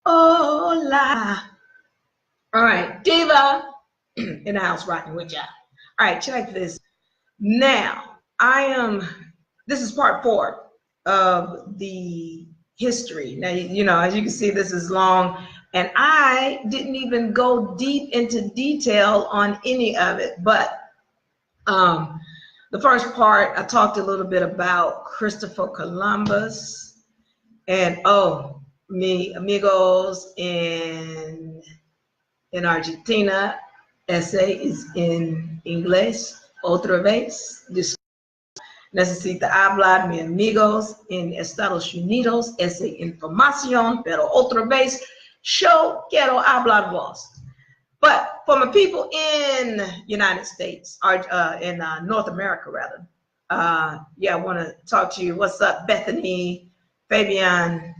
Hola. All right, Diva in the house rocking with y'all. All right, check this. Now, this is part 4 of the history. Now, as you can see, this is long, and I didn't even go deep into detail on any of it, but the first part, I talked a little bit about Christopher Columbus and, mi amigos in Argentina. Ese is en inglés. Otra vez. Necesita hablar mi amigos en Estados Unidos. Esa información, pero otra vez, yo quiero hablar vos. But for my people in United States, or in North America, rather, I want to talk to you. What's up, Bethany, Fabian?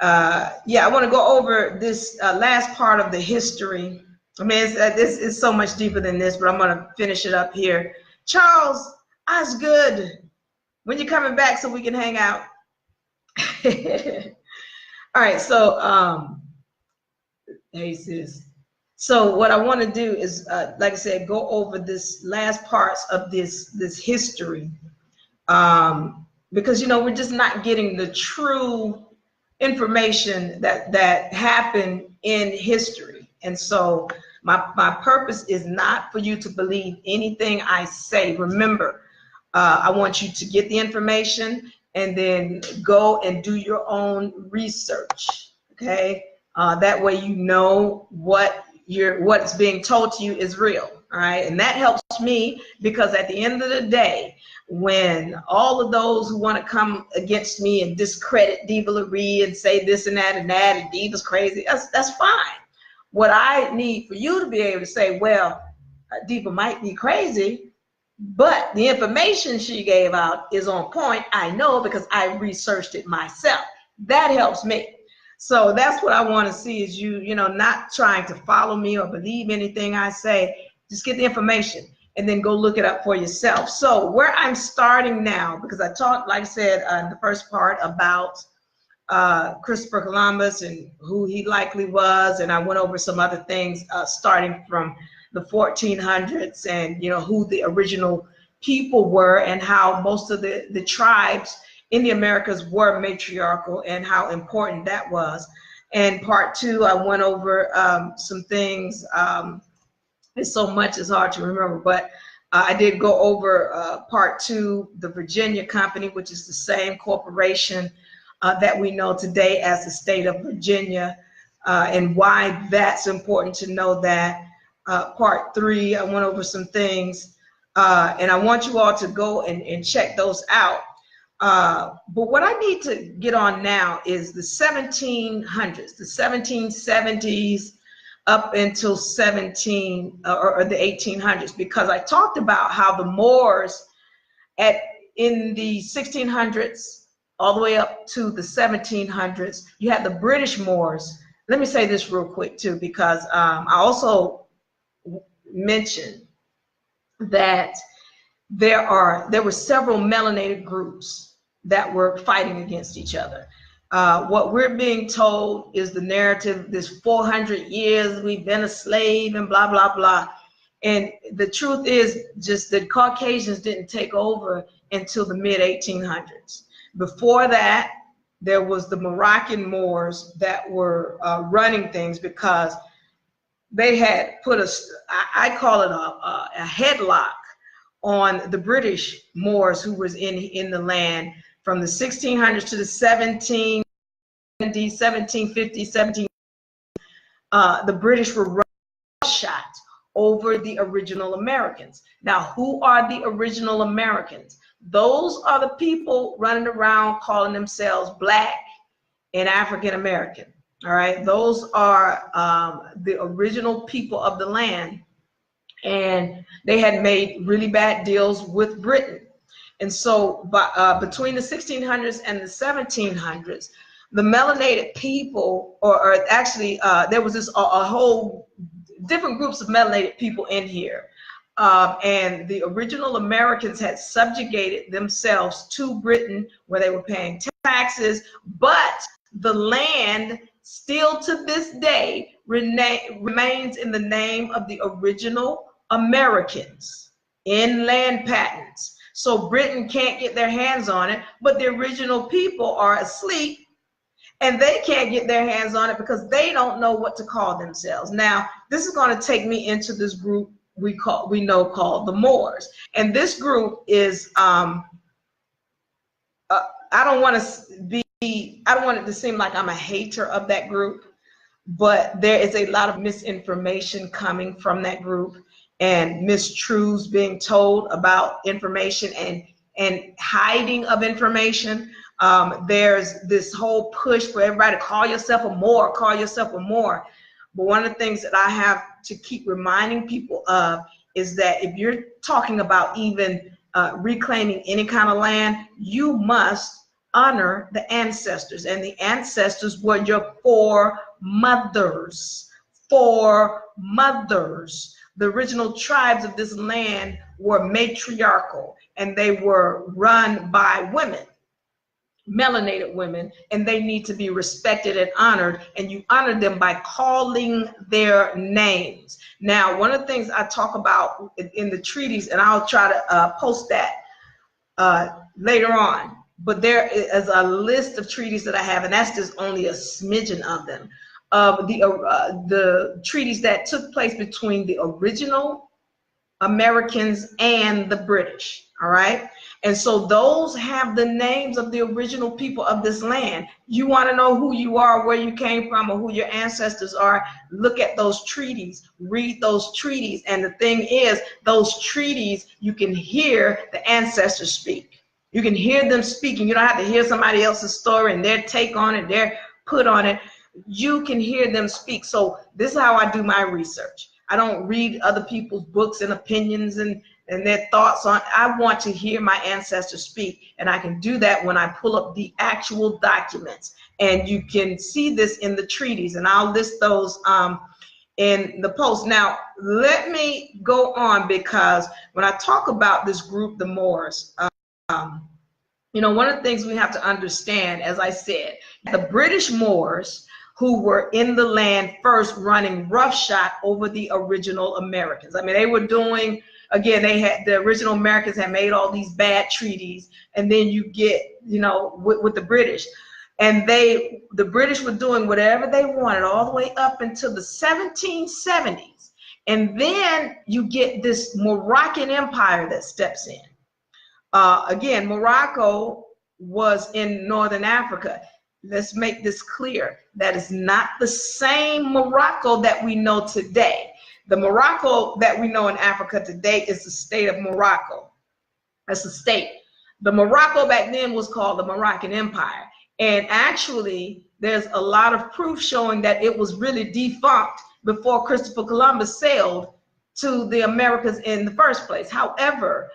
I want to go over this last part of the history. I mean, this is so much deeper than this, but I'm going to finish it up here. Charles, Osgood, when you coming back so we can hang out? All right, so hey sis. So what I want to do is, like I said, go over this last parts of this history, because we're just not getting the true information that happened in history. And so my purpose is not for you to believe anything I say. Remember, I want you to get the information and then go and do your own research. Okay, that way you know what's being told to you is real. All right, and that helps me, because at the end of the day, when all of those who want to come against me and discredit Diva Laree and say this and that and Diva's crazy, that's fine. What I need for you to be able to say, well, Diva might be crazy, but the information she gave out is on point. I know, because I researched it myself. That helps me. So that's what I want to see, is you not trying to follow me or believe anything I say. Just get the information and then go look it up for yourself. So where I'm starting now, because I talked, like I said, in the first part about Christopher Columbus and who he likely was, and I went over some other things starting from the 1400s and who the original people were, and how most of the tribes in the Americas were matriarchal and how important that was. And part 2, I went over some things. It's so much, it's hard to remember, but I did go over part 2, the Virginia Company, which is the same corporation that we know today as the state of Virginia, and why that's important to know that. Part 3, I went over some things, and I want you all to go and check those out. But what I need to get on now is the 1700s, the 1770s, up until or the 1800s, because I talked about how the Moors in the 1600s all the way up to the 1700s, you had the British Moors. Let me say this real quick too, because I also mentioned that there were several melanated groups that were fighting against each other. What we're being told is the narrative, this 400 years we've been a slave and blah, blah, blah. And the truth is just that Caucasians didn't take over until the mid 1800s. Before that, there was the Moroccan Moors that were running things, because they had put I call it a headlock on the British Moors who was in the land from the 1600s to the 1770s, 1750s, 17. The British were shot over the original Americans. Now, who are the original Americans? Those are the people running around calling themselves Black and African American. All right, those are the original people of the land, and they had made really bad deals with Britain. And so between the 1600s and the 1700s, the melanated people, or actually there was a whole different groups of melanated people in here. And the original Americans had subjugated themselves to Britain, where they were paying taxes, but the land still to this day remains in the name of the original Americans in land patents. So Britain can't get their hands on it, but the original people are asleep and they can't get their hands on it because they don't know what to call themselves. Now, this is going to take me into this group we know called the Moors. And this group is, I don't want it to seem like I'm a hater of that group, but there is a lot of misinformation coming from that group and mistruths being told about information and hiding of information. There's this whole push for everybody to call yourself a Moor, call yourself a Moor. But one of the things that I have to keep reminding people of is that if you're talking about even reclaiming any kind of land, you must honor the ancestors, and the ancestors were your foremothers. The original tribes of this land were matriarchal, and they were run by women, melanated women, and they need to be respected and honored, and you honor them by calling their names. Now, one of the things I talk about in the treaties, and I'll try to post that later on, but there is a list of treaties that I have, and that's just only a smidgen of them, of the treaties that took place between the original Americans and the British. All right. And so those have the names of the original people of this land. You want to know who you are, where you came from, or who your ancestors are, look at those treaties, read those treaties. And the thing is, those treaties, you can hear the ancestors speak. You can hear them speaking. You don't have to hear somebody else's story and their take on it, their put on it. You can hear them speak. So this is how I do my research. I don't read other people's books and opinions and their thoughts on. I want to hear my ancestors speak, and I can do that when I pull up the actual documents. And you can see this in the treaties, and I'll list those in the post. Now, let me go on, because when I talk about this group, the Moors, you know, one of the things we have to understand, as I said, the British Moors, who were in the land first, running roughshod over the original Americans. I mean, they were doing, again, the original Americans had made all these bad treaties, and then you get, you know, with the British. And the British were doing whatever they wanted all the way up until the 1770s. And then you get this Moroccan Empire that steps in. Again, Morocco was in Northern Africa. Let's make this clear. That is not the same Morocco that we know today. The Morocco that we know in Africa today is the state of Morocco. That's a state. The Morocco back then was called the Moroccan Empire. And actually, there's a lot of proof showing that it was really defunct before Christopher Columbus sailed to the Americas in the first place. However,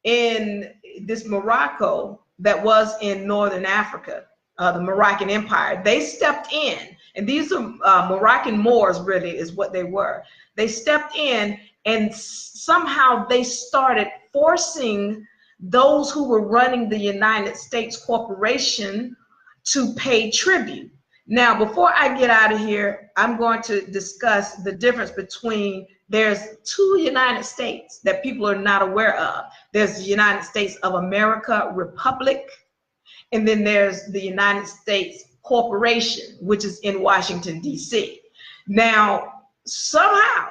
in this Morocco that was in Northern Africa, the Moroccan Empire, they stepped in, and these are Moroccan Moors, really is what they were. They stepped in, and somehow they started forcing those who were running the United States corporation to pay tribute. Now, before I get out of here, I'm going to discuss the difference between, there's two United States that people are not aware of. There's the United States of America Republic, and then there's the United States Corporation, which is in Washington, D.C. Now, somehow,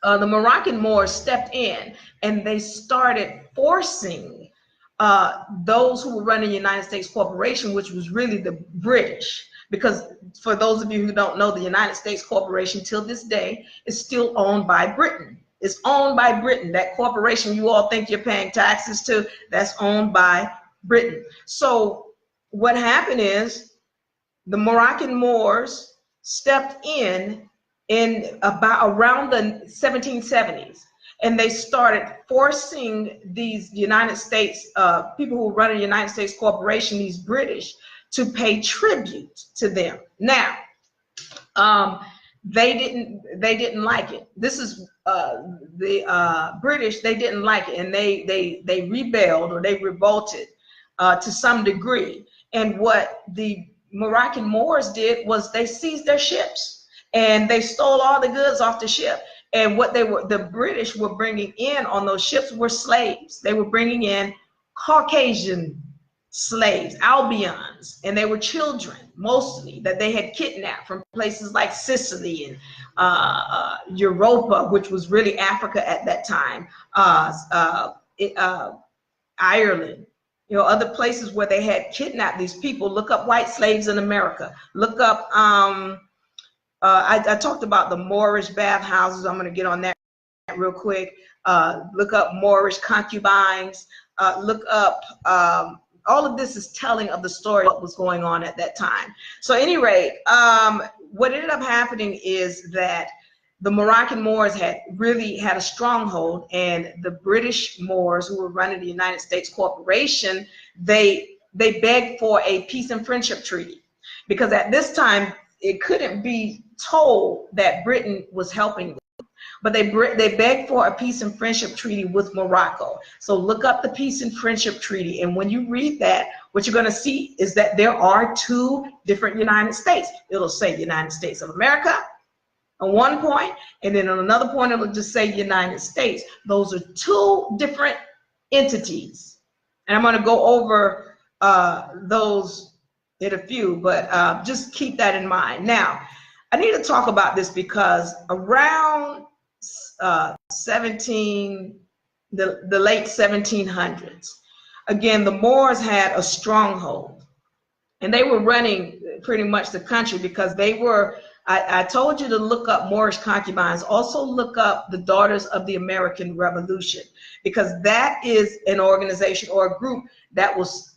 the Moroccan Moors stepped in, and they started forcing those who were running the United States Corporation, which was really the British. Because for those of you who don't know, the United States Corporation till this day is still owned by Britain. It's owned by Britain. That corporation you all think you're paying taxes to, that's owned by Britain. So what happened is the Moroccan Moors stepped in about around the 1770s, and they started forcing these United States people who were running the United States Corporation, these British, to pay tribute to them. Now, they didn't like it. This is the British. They didn't like it, and they rebelled, or they revolted to some degree. And what the Moroccan Moors did was they seized their ships and they stole all the goods off the ship. And what the British were bringing in on those ships were slaves. They were bringing in Caucasian slaves, Albions, and they were children mostly that they had kidnapped from places like Sicily and Europa, which was really Africa at that time, Ireland, you know, other places where they had kidnapped these people. Look up white slaves in America. Look up, I talked about the Moorish bathhouses. I'm going to get on that real quick. Look up Moorish concubines. Look up, all of this is telling of the story of what was going on at that time. So at any rate, what ended up happening is that the Moroccan Moors had really had a stronghold, and the British Moors, who were running the United States Corporation, they begged for a peace and friendship treaty, because at this time it couldn't be told that Britain was helping them. But they begged for a peace and friendship treaty with Morocco. So look up the peace and friendship treaty, and when you read that, what you're going to see is that there are two different United States. It'll say United States of America on one point, and then on another point it'll just say United States. Those are two different entities, and I'm going to go over those in a few, but just keep that in mind. Now, I need to talk about this because around the late 1700s, again, the Moors had a stronghold, and they were running pretty much the country because they were, I told you to look up Moorish concubines. Also look up the Daughters of the American Revolution, because that is an organization or a group that was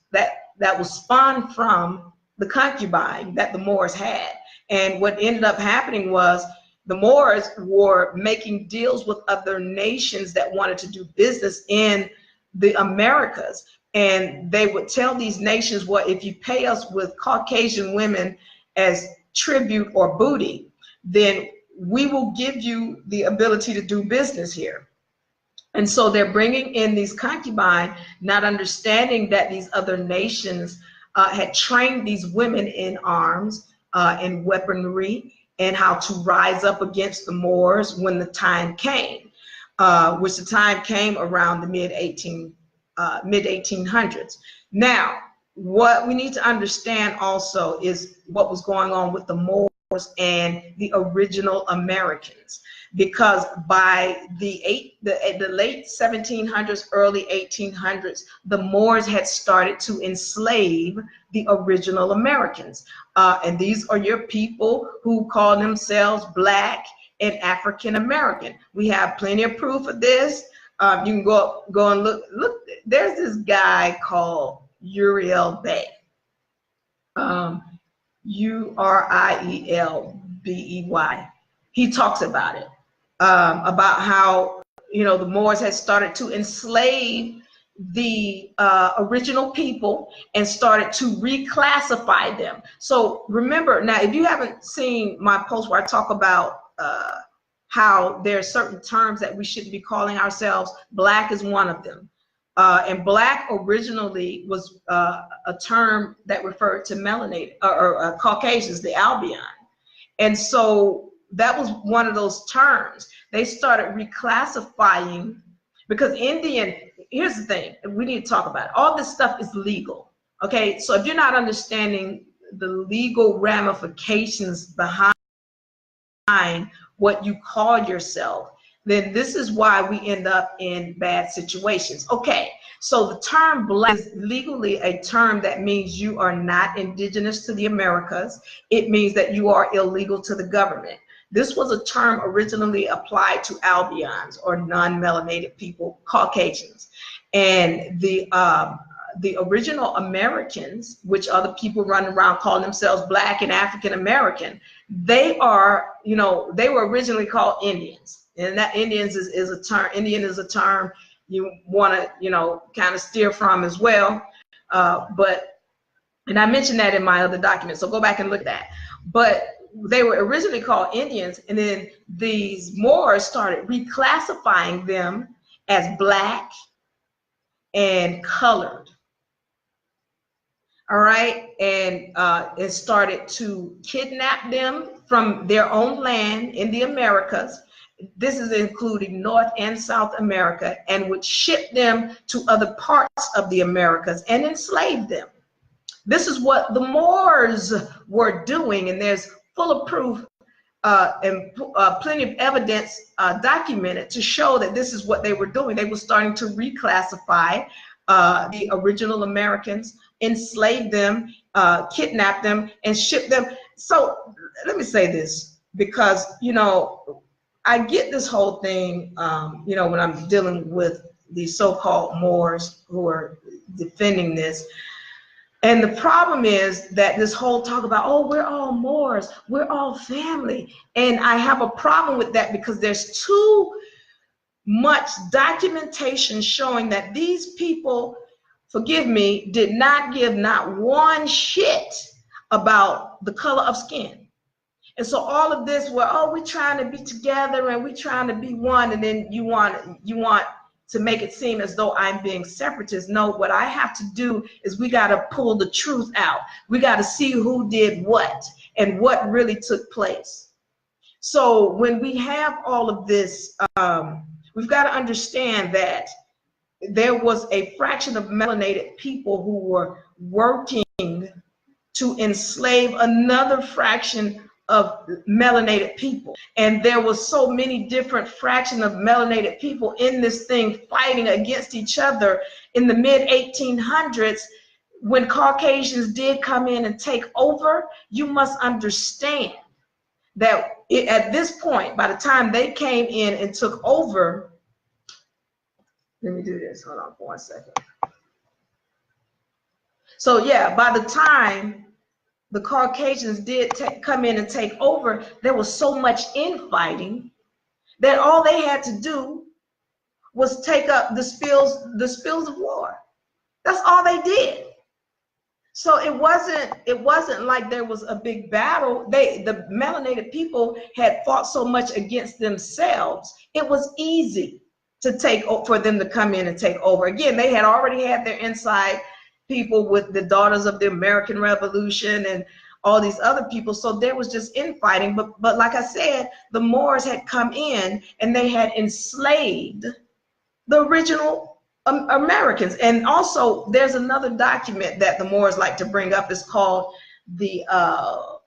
spawned from the concubine that the Moors had. And what ended up happening was the Moors were making deals with other nations that wanted to do business in the Americas. And they would tell these nations, well, if you pay us with Caucasian women as tribute or booty, then we will give you the ability to do business here. And so they're bringing in these concubines, not understanding that these other nations had trained these women in arms and weaponry, and how to rise up against the Moors when the time came, which the time came around the mid 1800s. Now, what we need to understand also is what was going on with the Moors and the original Americans, because by the late 1700s, early 1800s, the Moors had started to enslave the original Americans. And these are your people who call themselves Black and African American. We have plenty of proof of this. You can go and look. There's this guy called Uriel Bay, Urielbey. He talks about it, about how, you know, the Moors had started to enslave the original people and started to reclassify them. So remember, now, if you haven't seen my post where I talk about how there are certain terms that we shouldn't be calling ourselves, Black is one of them. And Black originally was a term that referred to melanated or Caucasians, the Albion. And so that was one of those terms. They started reclassifying, because Indian, here's the thing, we need to talk about it. All this stuff is legal, okay? So if you're not understanding the legal ramifications behind what you call yourself, then this is why we end up in bad situations. Okay, so the term Black is legally a term that means you are not indigenous to the Americas. It means that you are illegal to the government. This was a term originally applied to Albions, or non-melanated people, Caucasians. And the original Americans, which are the people running around calling themselves Black and African American, they are, you know, they were originally called Indians. And that Indians is a term, Indian is a term you want to, you know, kind of steer from as well. And I mentioned that in my other document, so go back and look at that. But they were originally called Indians, and then these Moors started reclassifying them as Black and colored. all right, and it started to kidnap them from their own land in the Americas. This is including North and South America, and would ship them to other parts of the Americas and enslave them. This is what the Moors were doing, and there's full of proof and plenty of evidence documented to show that this is what they were doing. They were starting to reclassify the original Americans, enslave them, kidnap them, and ship them. So let me say this, because, you know, I get this whole thing, you know, when I'm dealing with these so-called Moors who are defending this. And the problem is that this whole talk about, oh, we're all Moors, we're all family. And I have a problem with that, because there's too much documentation showing that these people, forgive me, did not give not one shit about the color of skin. And so all of this, well, oh, we're trying to be together and we're trying to be one, and then you want to make it seem as though I'm being separatist. No, what I have to do is we got to pull the truth out. We got to see who did what and what really took place. So when we have all of this, we've got to understand that there was a fraction of melanated people who were working to enslave another fraction of melanated people. And there was so many different fractions of melanated people in this thing fighting against each other in the mid 1800s. When Caucasians did come in and take over, you must understand that at this point, by the time they came in and took over, let me do this, hold on for 1 second. So yeah, by the time the Caucasians did come in and take over, there was so much infighting that all they had to do was take up the spills of war. That's all they did. So it wasn't like there was a big battle. The melanated people had fought so much against themselves. It was easy for them to come in and take over. Again, they had already had their inside people with the Daughters of the American Revolution and all these other people. So there was just infighting. But like I said, the Moors had come in and they had enslaved the original Americans. And also there's another document that the Moors like to bring up. It's called the,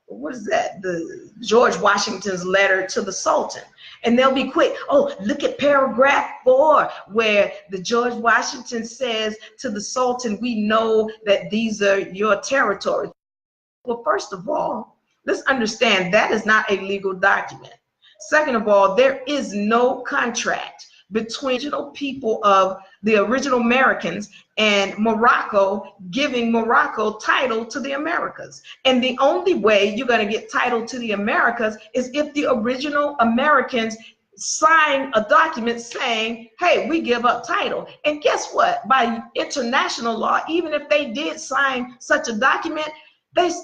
what is that? The George Washington's letter to the Sultan. And they'll be quick. Oh, look at paragraph 4, where the George Washington says to the Sultan, we know that these are your territories. Well, first of all, let's understand that is not a legal document. Second of all, there is no contract between original people of the original Americans and Morocco giving Morocco title to the Americas. And the only way you're going to get title to the Americas is if the original Americans sign a document saying, hey, we give up title. And guess what? By international law, even if they did sign such a document,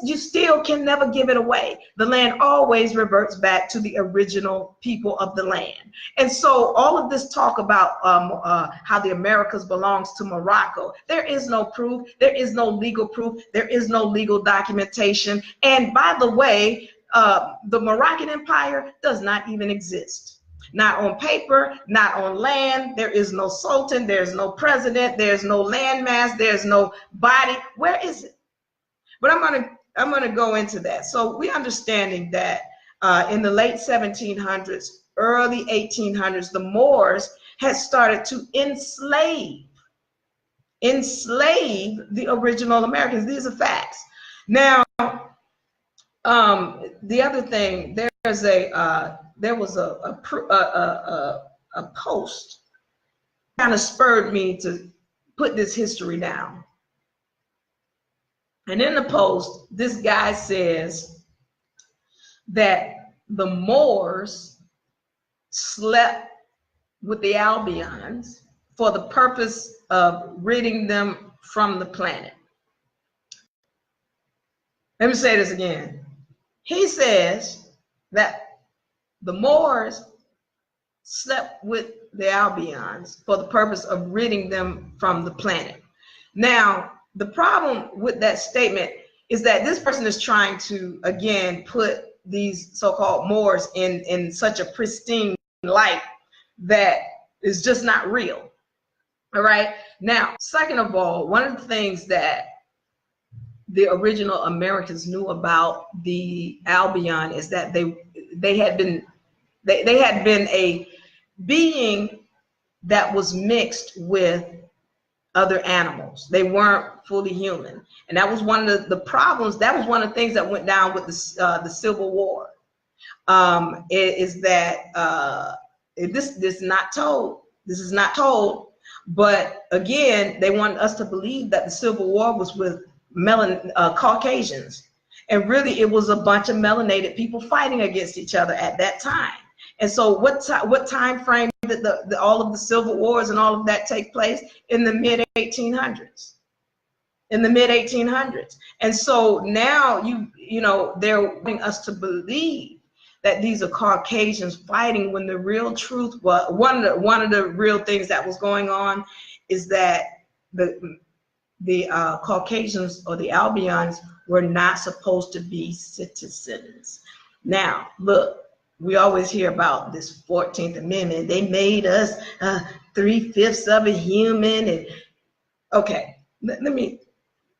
you still can never give it away. The land always reverts back to the original people of the land. And so all of this talk about how the Americas belongs to Morocco, there is no proof. There is no legal proof. There is no legal documentation. And by the way, the Moroccan Empire does not even exist. Not on paper, not on land. There is no sultan. There's no president. There's no landmass. There's no body. Where is it? But I'm gonna go into that. So we understanding that in the late 1700s, early 1800s, the Moors had started to enslave the original Americans. These are facts. Now, the other thing, there was a post kind of spurred me to put this history down. And in the post, this guy says that the Moors slept with the Albions for the purpose of ridding them from the planet. Let me say this again. He says that the Moors slept with the Albions for the purpose of ridding them from the planet. Now, the problem with that statement is that this person is trying to, again, put these so-called Moors in such a pristine light that is just not real. All right. Now, second of all, one of the things that the original Americans knew about the Albion is that they had been a being that was mixed with other animals. They weren't fully human, and that was one of the problems. That was one of the things that went down with the Civil War. Is that this is not told. This is not told. But again, they wanted us to believe that the Civil War was with Caucasians, and really it was a bunch of melanated people fighting against each other at that time. And so what time frame did all of the civil wars and all of that take place? In the mid 1800s. In the mid 1800s. And so now you know they're wanting us to believe that these are Caucasians fighting, when the real truth was one of the real things that was going on is that the Caucasians or the Albions were not supposed to be citizens. Now, look, we always hear about this 14th Amendment. They made us 3/5 of a human. And okay,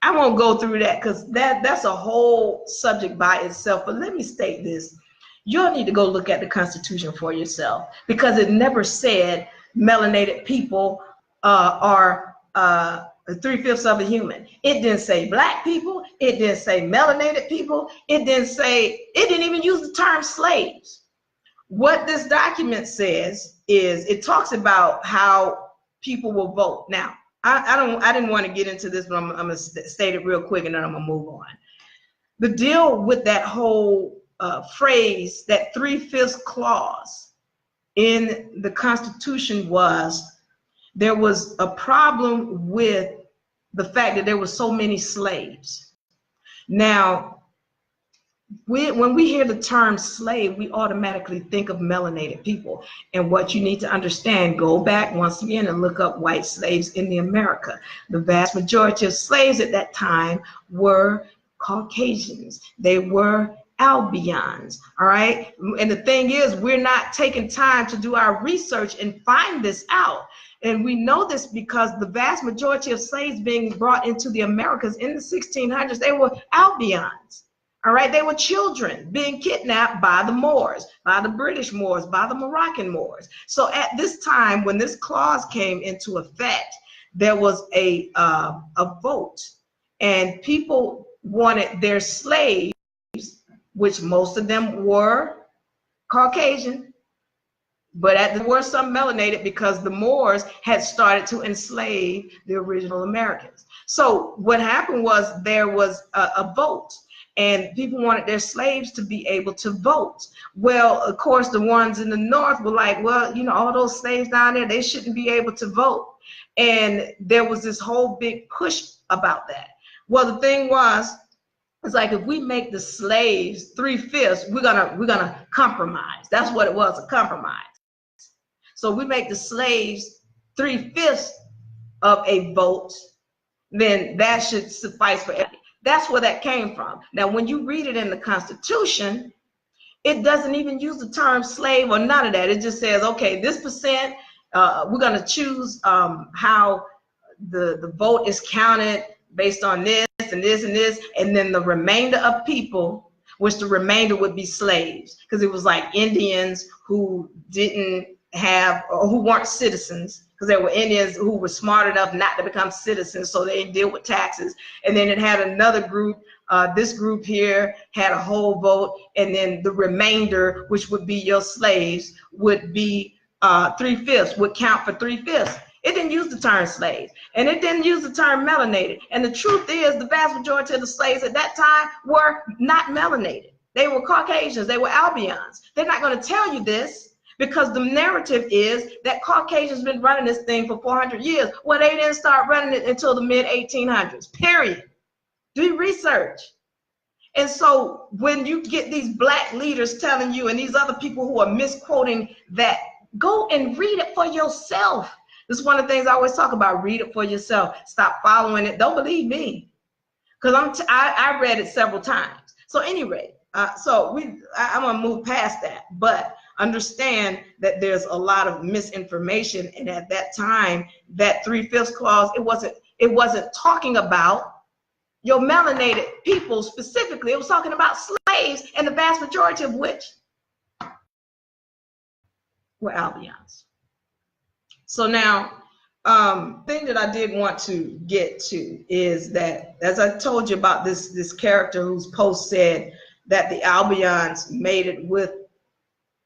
I won't go through that because that's a whole subject by itself. But let me state this. You'll need to go look at the Constitution for yourself, because it never said melanated people are 3/5 of a human. It didn't say black people. It didn't say melanated people. It didn't even use the term slaves. What this document says is it talks about how people will vote. Now, I didn't want to get into this, but I'm going to state it real quick and then I'm going to move on. The deal with that whole phrase, that 3/5 clause in the Constitution, was there was a problem with the fact that there were so many slaves. Now, when we hear the term slave, we automatically think of melanated people. And what you need to understand, go back once again and look up white slaves in the America. The vast majority of slaves at that time were Caucasians. They were Albions, all right? And the thing is, we're not taking time to do our research and find this out. And we know this because the vast majority of slaves being brought into the Americas in the 1600s, they were Albions. All right, they were children being kidnapped by the Moors, by the British Moors, by the Moroccan Moors. So at this time, when this clause came into effect, there was a vote, and people wanted their slaves, which most of them were Caucasian, but there were some melanated because the Moors had started to enslave the original Americans. So what happened was there was a vote, and people wanted their slaves to be able to vote. Well, of course, the ones in the North were like, well, you know, all those slaves down there, they shouldn't be able to vote. And there was this whole big push about that. Well, the thing was, it's like, if we make the slaves 3/5, we're gonna compromise. That's what it was, a compromise. So we make the slaves 3/5 of a vote, then that should suffice for everybody. That's where that came from. Now, when you read it in the Constitution, it doesn't even use the term slave or none of that. It just says, okay, this percent, we're going to choose how the vote is counted based on this and this and this, and then the remainder of people, which the remainder would be slaves, because it was like Indians who didn't have, or who weren't citizens, because there were Indians who were smart enough not to become citizens, so they didn't deal with taxes. And then it had another group, this group here had a whole vote, and then the remainder, which would be your slaves, would be 3/5, would count for 3/5. It didn't use the term slave, and it didn't use the term melanated. And the truth is, the vast majority of the slaves at that time were not melanated. They were Caucasians, they were Albions. They're not going to tell you this, because the narrative is that Caucasians been running this thing for 400 years. Well, they didn't start running it until the mid 1800s, period. Do research. And so when you get these black leaders telling you, and these other people who are misquoting that, go and read it for yourself. This is one of the things I always talk about. Read it for yourself. Stop following it. Don't believe me, because I read it several times. So anyway, I'm gonna move past that, but understand that there's a lot of misinformation, and at that time, that 3/5 clause, it wasn't talking about your melanated people specifically. It was talking about slaves, and the vast majority of which were Albions. So now, thing that I did want to get to is that, as I told you about this character whose post said that the Albions made it with,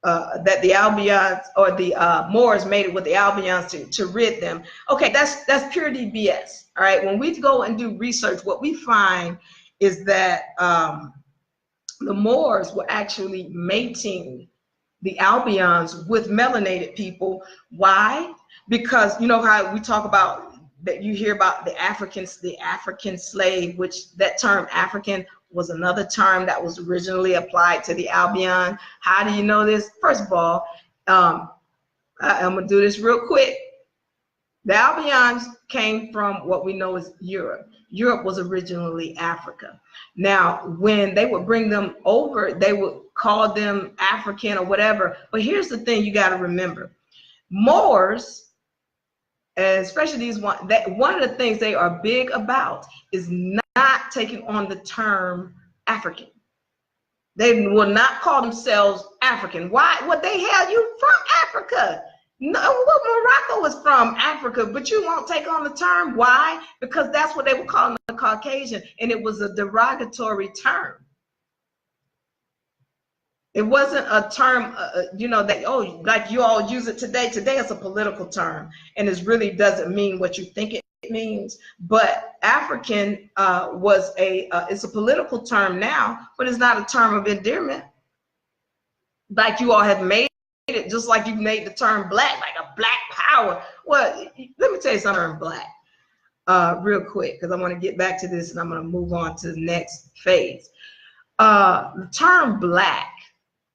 that the Albions or the Moors made it with the Albions to rid them. Okay, that's pure BS. All right, when we go and do research, what we find is that the Moors were actually mating the Albions with melanated people. Why? Because you know how we talk about that, you hear about the African slave, which that term African was another term that was originally applied to the Albion. How do you know this? First of all, I'm gonna do this real quick. The Albions came from what we know as Europe. Europe was originally Africa. Now, when they would bring them over, they would call them African or whatever. But here's the thing you got to remember. Moors, especially these one of the things they are big about is not taking on the term African. They will not call themselves African. Why? What the hell? You from Africa? No, Morocco was from Africa, but you won't take on the term. Why? Because that's what they were calling the Caucasian, and it was a derogatory term. It wasn't a term, you know, that, oh, like you all use it today. Today it's a political term, and it really doesn't mean what you think it means. But African it's a political term now, but it's not a term of endearment. Like you all have made it, just like you made the term black, like a black power. Well, let me tell you something on black real quick, because I want to get back to this and I'm going to move on to the next phase. The term black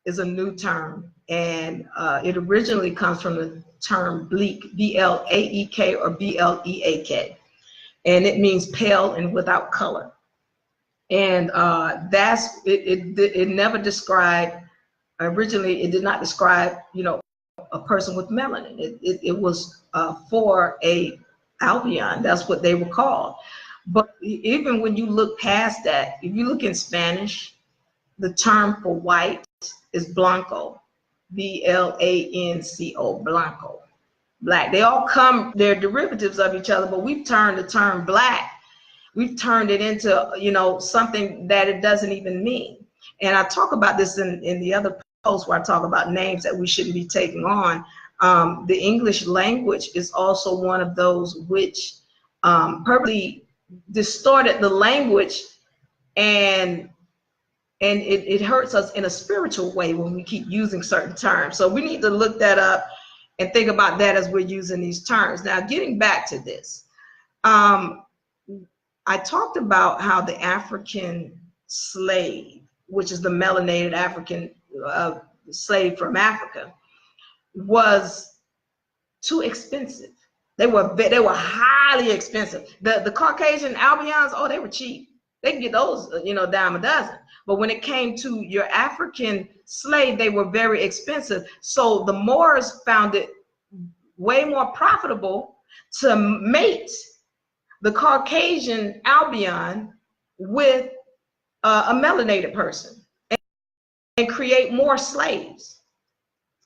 is a new term, and it originally comes from the term bleak, B-L-A-E-K or B-L-E-A-K, and it means pale and without color. And it never described, originally it did not describe, you know, a person with melanin. It was for a Albion. That's what they were called. But even when you look past that, if you look in Spanish, the term for white is blanco, B-L-A-N-C-O, blanco, black. They all they're derivatives of each other, but we've turned the term black, we've turned it into, you know, something that it doesn't even mean. And I talk about this in the other post where I talk about names that we shouldn't be taking on. The English language is also one of those which purposely distorted the language, and it hurts us in a spiritual way when we keep using certain terms. So we need to look that up and think about that as we're using these terms. Now, getting back to this, I talked about how the African slave, which is the melanated African slave from Africa, was too expensive. They were highly expensive. The Caucasian Albions, oh, they were cheap. They can get those, you know, dime a dozen. But when it came to your African slave, they were very expensive. So the Moors found it way more profitable to mate the Caucasian Albion with a melanated person and create more slaves.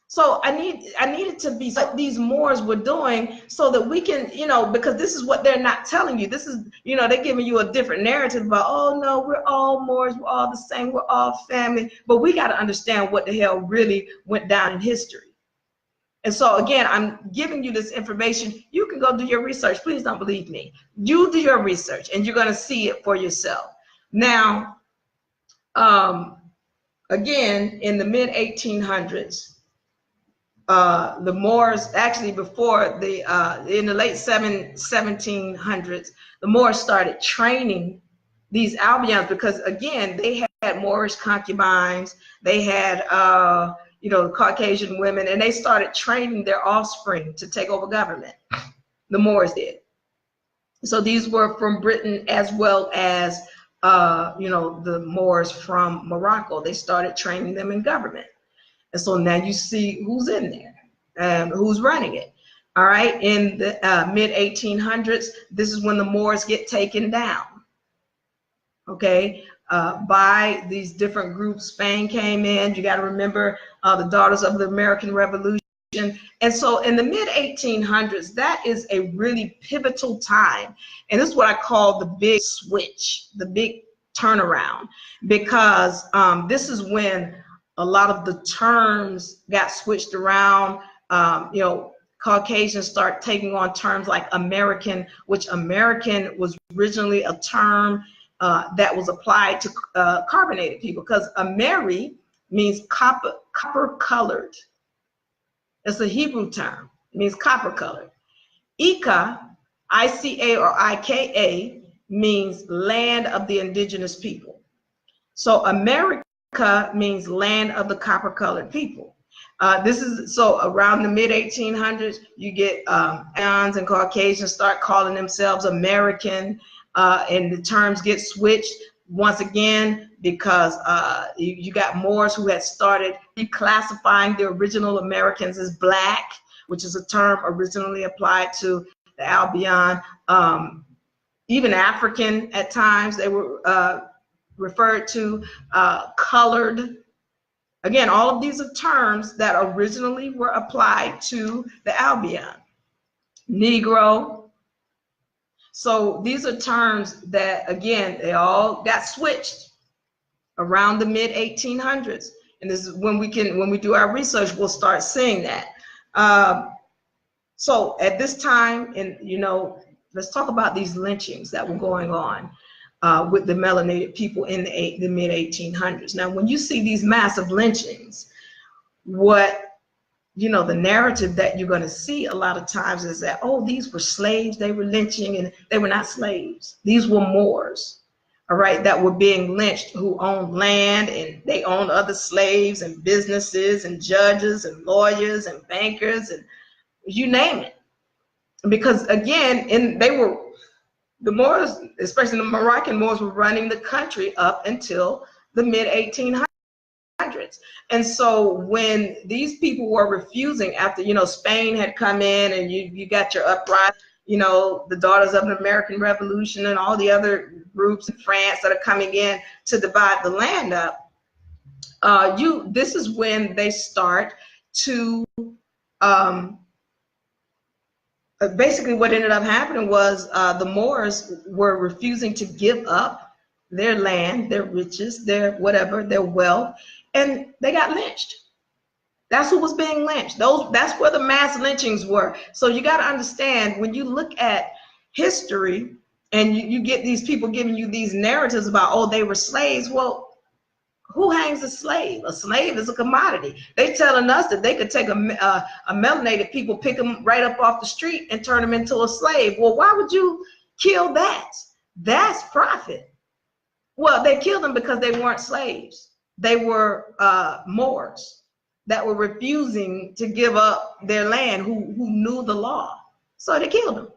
So I needed to be what these Moors were doing so that we can, you know, because this is what they're not telling you. This is, you know, they're giving you a different narrative about, oh no, we're all Moors, we're all the same, we're all family. But we got to understand what the hell really went down in history. And so again, I'm giving you this information. You can go do your research. Please don't believe me. You do your research and you're going to see it for yourself. Now, again, in the mid 1800s, the Moors, actually before in the late 1700s, the Moors started training these Albions because, again, they had Moorish concubines. They had, you know, Caucasian women, and they started training their offspring to take over government. The Moors did. So these were from Britain as well as, you know, the Moors from Morocco. They started training them in government. And so now you see who's in there and who's running it. All right, in the mid-1800s, this is when the Moors get taken down, okay, by these different groups. Spain came in. You got to remember the Daughters of the American Revolution. And so in the mid-1800s, that is a really pivotal time. And this is what I call the big switch, the big turnaround, because this is when a lot of the terms got switched around. You know, Caucasians start taking on terms like American, which American was originally a term that was applied to carbonated people, because Ameri means copper colored. It's a Hebrew term. It means copper colored. Ika, I-C-A or I-K-A, means land of the indigenous people. So America means land of the copper colored people. This is so around the mid-1800s, you get Mahicans and Caucasians start calling themselves American, and the terms get switched once again because you got Moors who had started reclassifying the original Americans as black, which is a term originally applied to the Albion. Even African at times, they were referred to, colored. Again, all of these are terms that originally were applied to the Albion. Negro. So these are terms that, again, they all got switched around the mid-1800s. And this is when we do our research, we'll start seeing that. So at this time, and you know, let's talk about these lynchings that were going on with the melanated people in the mid-1800s. Now, when you see these massive lynchings, what, you know, the narrative that you're going to see a lot of times is that, oh, these were slaves they were lynching, and they were not slaves. These were Moors, all right, that were being lynched, who owned land, and they owned other slaves and businesses and judges and lawyers and bankers and you name it. Because again, the Moors, especially the Moroccan Moors, were running the country up until the mid-1800s. And so when these people were refusing after, you know, Spain had come in and you got your uprising, you know, the Daughters of the American Revolution and all the other groups in France that are coming in to divide the land up, this is when they start to basically what ended up happening was the Moors were refusing to give up their land, their riches, their whatever, their wealth, and they got lynched. That's who was being lynched. That's where the mass lynchings were. So you got to understand, when you look at history and you get these people giving you these narratives about, oh, they were slaves. Well, who hangs a slave? A slave is a commodity. They telling us that they could take a melanated people, pick them right up off the street and turn them into a slave. Well, why would you kill that? That's profit. Well, they killed them because they weren't slaves. They were Moors that were refusing to give up their land, who knew the law. So they killed them.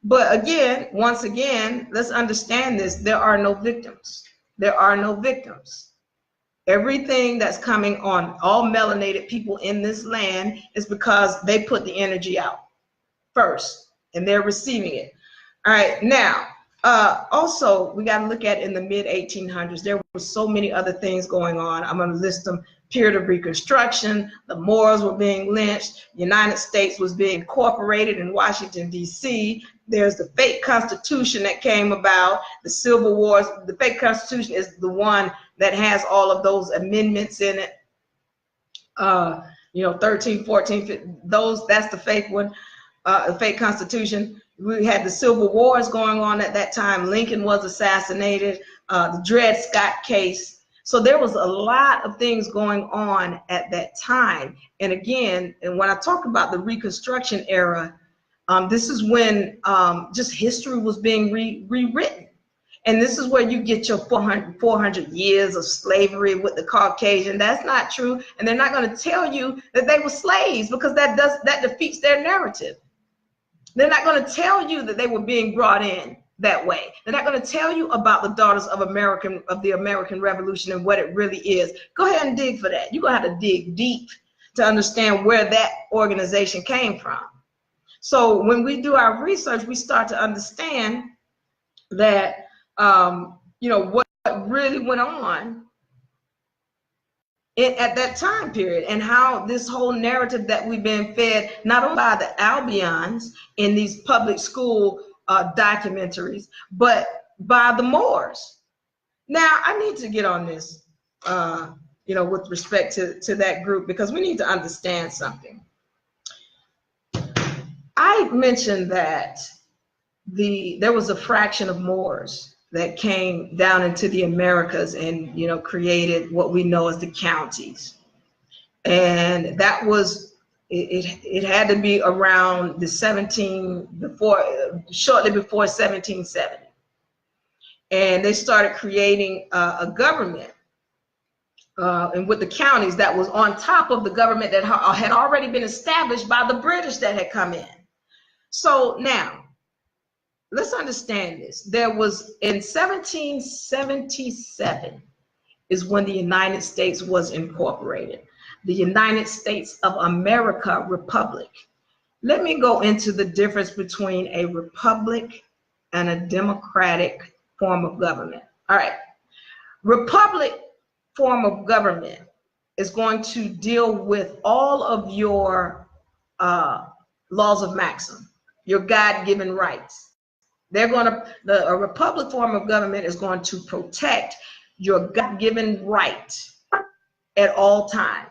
But again, once again, let's understand this. There are no victims. There are no victims. Everything that's coming on all melanated people in this land is because they put the energy out first and they're receiving it. All right, now, also we got to look at in the mid-1800s, there were so many other things going on. I'm going to list them. Period of Reconstruction, the Moors were being lynched, the United States was being incorporated in Washington, D.C. There's the fake Constitution that came about, the Civil Wars. The fake Constitution is the one that has all of those amendments in it. You know, 13, 14, that's the fake one, the fake Constitution. We had the Civil Wars going on at that time. Lincoln was assassinated, the Dred Scott case. So there was a lot of things going on at that time. And again, and when I talk about the Reconstruction era, this is when just history was being rewritten. And this is where you get your 400 years of slavery with the Caucasian. That's not true. And they're not going to tell you that they were slaves, because that defeats their narrative. They're not going to tell you that they were being brought in that way. They're not going to tell you about the daughters of the American Revolution and what it really is. Go ahead and dig for that. You're going to have to dig deep to understand where that organization came from. So when we do our research, we start to understand that what really went on at that time period, and how this whole narrative that we've been fed, not only by the Albions in these public school documentaries, but by the Moors. Now, I need to get on this, with respect to that group, because we need to understand something. I mentioned that there was a fraction of Moors that came down into the Americas and created what we know as the counties, and that was it had to be around shortly before 1770, and they started creating a government and with the counties that was on top of the government that had already been established by the British that had come in. So now, let's understand this. There was, in 1777 is when the United States was incorporated. The United States of America Republic. Let me go into the difference between a republic and a democratic form of government. All right. Republic form of government is going to deal with all of your laws of maxim, your God-given rights. A republic form of government is going to protect your God-given right at all time.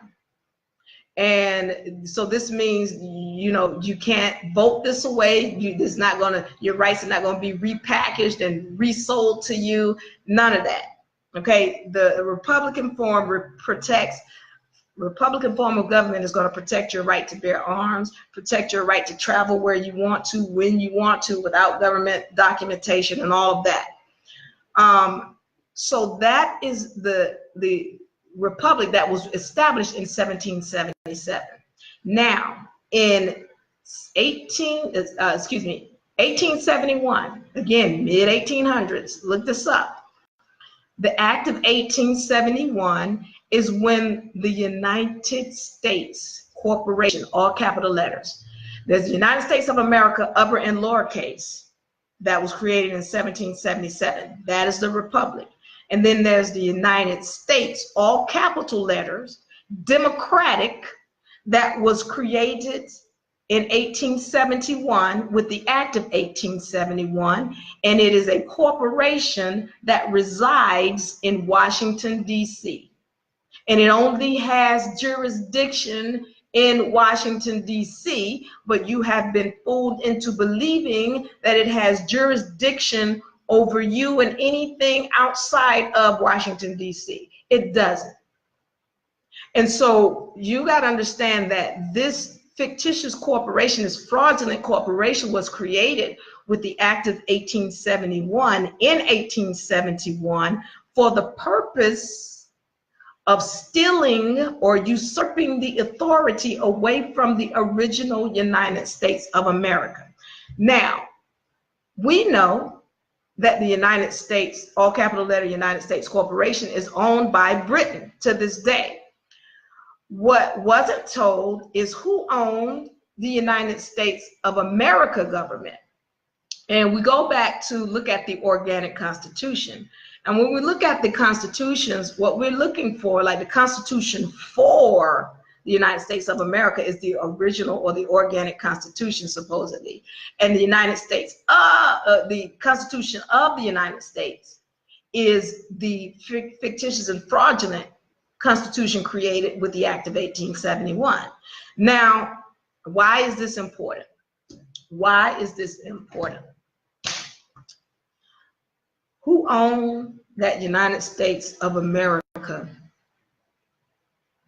And so this means, you can't vote this away. Your rights are not going to be repackaged and resold to you. None of that. Okay. The Republican form Republican form of government is going to protect your right to bear arms, protect your right to travel where you want to, when you want to, without government documentation and all of that. So that is the republic that was established in 1777. Now, in 1871, again, mid-1800s, look this up. The Act of 1871 is when the United States Corporation, all capital letters. There's the United States of America, upper and lowercase, that was created in 1777. That is the republic. And then there's the United States, all capital letters, democratic, that was created in 1871 with the Act of 1871, and it is a corporation that resides in Washington, D.C. And it only has jurisdiction in Washington, D.C., but you have been fooled into believing that it has jurisdiction over you and anything outside of Washington, D.C. It doesn't. And so you got to understand that this fictitious corporation, this fraudulent corporation, was created with the Act of 1871 in 1871 for the purpose of stealing or usurping the authority away from the original United States of America. Now, we know that the United States, all capital letter United States Corporation, is owned by Britain to this day. What wasn't told is who owned the United States of America government. And we go back to look at the organic constitution. And when we look at the constitutions, what we're looking for, like the Constitution for the United States of America, is the original or the organic constitution, supposedly. And the United States, the Constitution of the United States is the fictitious and fraudulent constitution created with the Act of 1871. Now, why is this important? Why is this important? Who owned that United States of America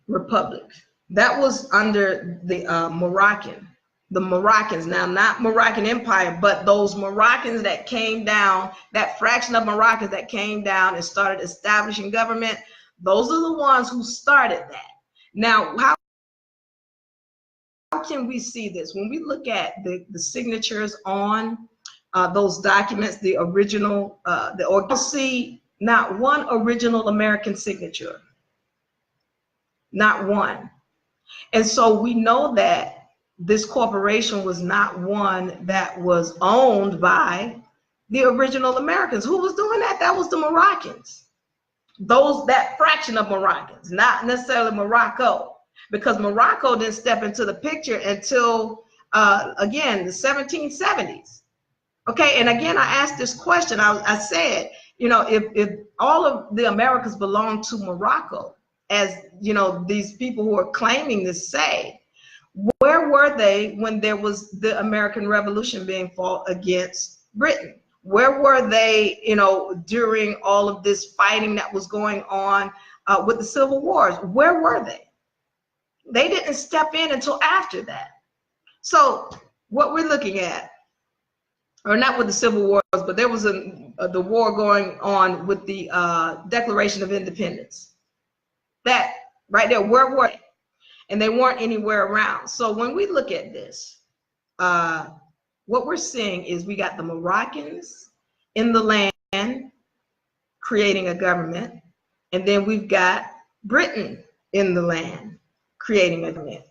Republic? That was under the Moroccan the Moroccans, now not Moroccan Empire, but those Moroccans that came down, that fraction of Moroccans that came down and started establishing government, those are the ones who started that. Now, how can we see this? When we look at the signatures on those documents, the original, you'll see not one original American signature, not one. And so we know that this corporation was not one that was owned by the original Americans. Who was doing that? That was the Moroccans. That fraction of Moroccans, not necessarily Morocco, because Morocco didn't step into the picture until, again, the 1770s. Okay, and again, I asked this question. I said, you know, if all of the Americas belong to Morocco, as you know, these people who are claiming this say, where were they when there was the American Revolution being fought against Britain? Where were they, you know, during all of this fighting that was going on with the Civil Wars? Where were they? They didn't step in until after that. So what we're looking at, or not with the Civil Wars, but there was the war going on with the Declaration of Independence. That right there, where were they? And they weren't anywhere around. So when we look at this, what we're seeing is we got the Moroccans in the land creating a government, and then we've got Britain in the land creating a government.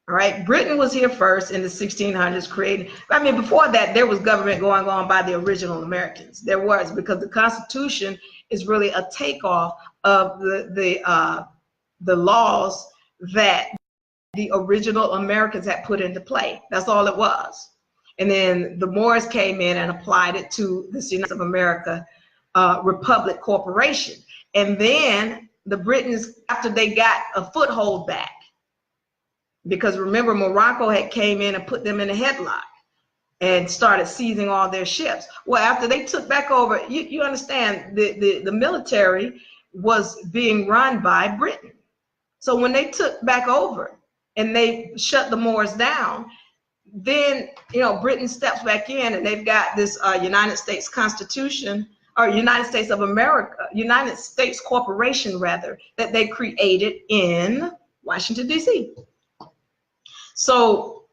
All right, Britain was here first in the 1600s creating, I mean, before that, there was government going on by the original Americans. There was, because the Constitution is really a takeoff of the laws that the original Americans had put into play. That's all it was. And then the Moors came in and applied it to the United States of America Republic Corporation. And then the Britons, after they got a foothold back, because remember, Morocco had came in and put them in a headlock and started seizing all their ships. Well, after they took back over, you understand, the military was being run by Britain. So when they took back over and they shut the Moors down, then, you know, Britain steps back in, and they've got this United States Constitution, or United States of America, United States Corporation rather, that they created in Washington, D.C. So,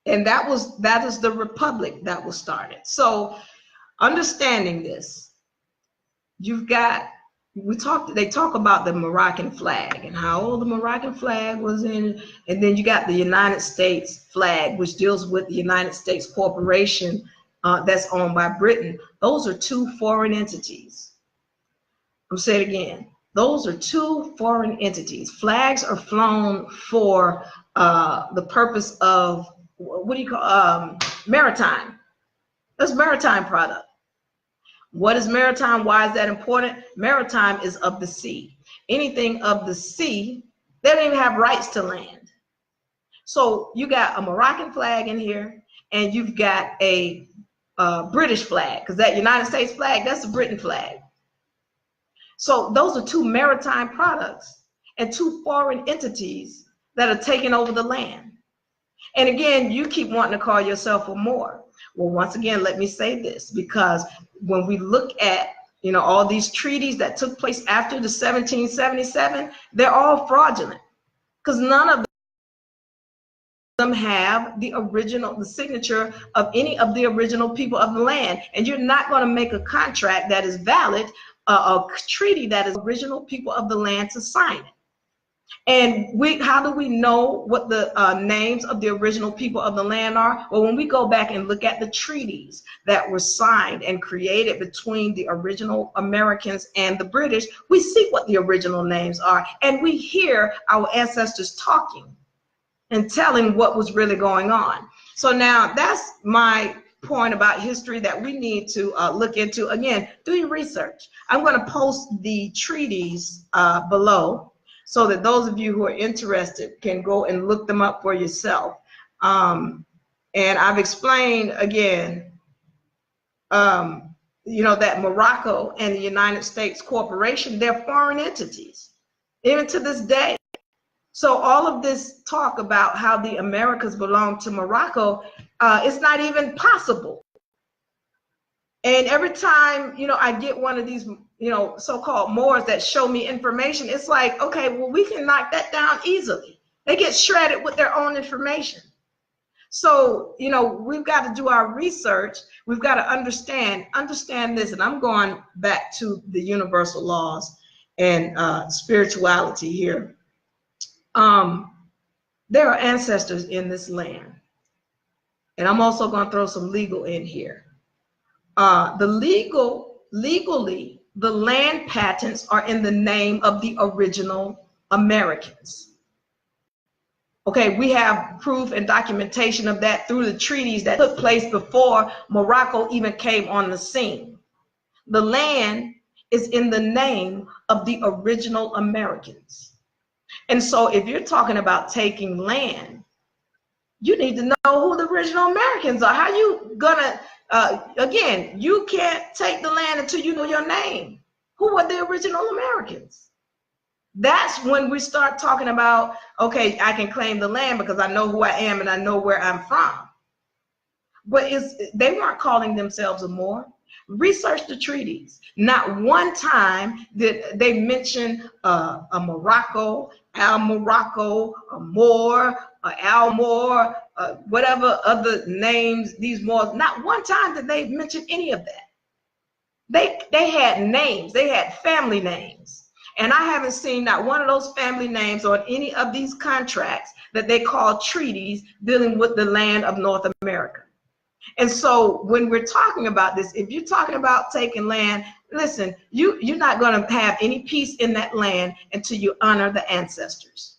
and that is the republic that was started. So understanding this, you've got, they talk about the Moroccan flag and how the Moroccan flag was in, and then you got the United States flag, which deals with the United States Corporation that's owned by Britain. Those are two foreign entities. I'll say it again. Those are two foreign entities. Flags are flown for the purpose of, what do you call, maritime. That's maritime product. What is maritime? Why is that important? Maritime is of the sea. Anything of the sea, they don't even have rights to land. So you got a Moroccan flag in here, and you've got a British flag, because that United States flag, that's the Britain flag. So those are two maritime products and two foreign entities that are taking over the land. And again, you keep wanting to call yourself a Moor. Well, once again, let me say this, because when we look at, you know, all these treaties that took place after the 1777, they're all fraudulent, because none of them have the signature of any of the original people of the land. And you're not going to make a contract that is valid, a treaty that is original people of the land to sign it. And how do we know what the names of the original people of the land are? Well, when we go back and look at the treaties that were signed and created between the original Americans and the British, we see what the original names are, and we hear our ancestors talking and telling what was really going on. So now that's my point about history that we need to look into. Again, do your research. I'm going to post the treaties below, so that those of you who are interested can go and look them up for yourself. And I've explained again, you know, that Morocco and the United States Corporation, they're foreign entities, even to this day. So all of this talk about how the Americas belong to Morocco, it's not even possible. And every time, you know, I get one of these, you know, so-called Moors that show me information, it's like, okay, well, we can knock that down easily. They get shredded with their own information. So, you know, we've got to do our research. We've got to understand this. And I'm going back to the universal laws and spirituality here. There are ancestors in this land. And I'm also going to throw some legal in here. Legally, the land patents are in the name of the original Americans. Okay, we have proof and documentation of that through the treaties that took place before Morocco even came on the scene. The land is in the name of the original Americans. And so if you're talking about taking land, you need to know who the original Americans are. How you gonna, again, you can't take the land until you know your name. Who were the original Americans? That's when we start talking about, okay, I can claim the land because I know who I am and I know where I'm from. But they weren't calling themselves a Moor. Research the treaties. Not one time did they mention a Morocco, Al Morocco, a Moor, Al Moor, whatever other names these Moors. Not one time did they mention any of that. They had names. They had family names. And I haven't seen not one of those family names on any of these contracts that they call treaties dealing with the land of North America. And so when we're talking about this, if you're talking about taking land, listen, you're not going to have any peace in that land until you honor the ancestors.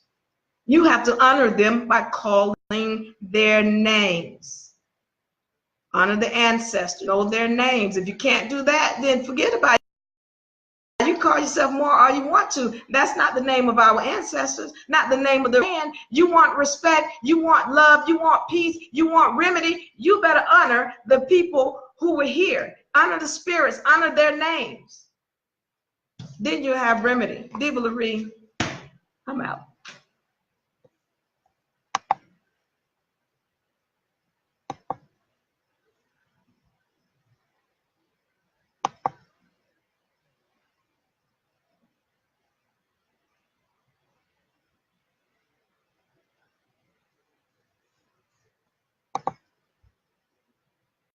You have to honor them by calling their names. Honor the ancestors, know their names. If you can't do that, then forget about it. You call yourself Moor all you want to. That's not the name of our ancestors, not the name of the land. You want respect, you want love, you want peace, you want remedy. You better honor the people who were here. Honor the spirits, honor their names. Then you have remedy. Diva Laree, I'm out.